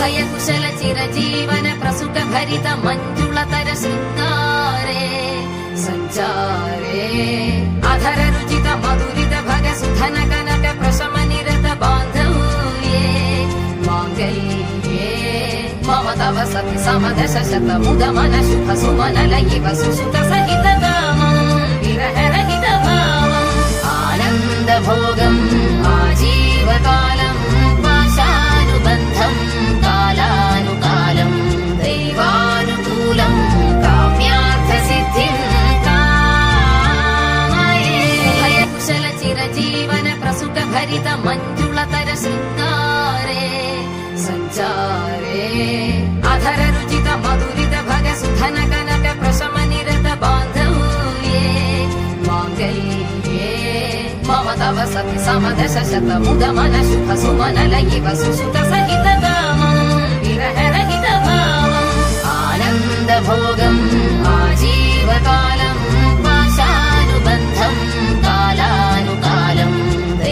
അഭയകുശല ചിരജീവന പ്രസുഖ ഭരിത മഞ്ജുളതര ശൃംഗാരേ സഞ്ചാരേ അധര രുചിത മധുരിത ഭഗ സുധന കനക പ്രശമ നിരത ബാന്ധവ്യേ മാംഗല്യേ മമ തവ സതി സമദശ ശത മുദ മന ശുഭ സുമന ലയിവ സുസുത സഹിത കാമം വിരഹ രഹിത ഭാവം ആനന്ദ ഭോഗം ആജീവകാലം പാശാനുബന്ധം കാലാനുകാലം ദൈവാനുകൂലം കാമ്യാർത്ഥ സിദ്ധിം കാമയേ ഭയകുശല ചിരജീവന പ്രസുഖ ഭരിത മഞ്ജുളതര ശൃംഗാരേ സഞ്ചാരേ അധര രുചിത മധുരിത ഭഗ സുധന കനക പ്രശമ നിരത ബാന്ധവ്യേ മാംഗല്യേ മമ തവ സതി സമദശ ശത മുദ മന ശുഭ സുമന ലയിവ സുസുത സഹിത കാമം വിരഹ രഹിത ഭാവം ആനന്ദ ഭോ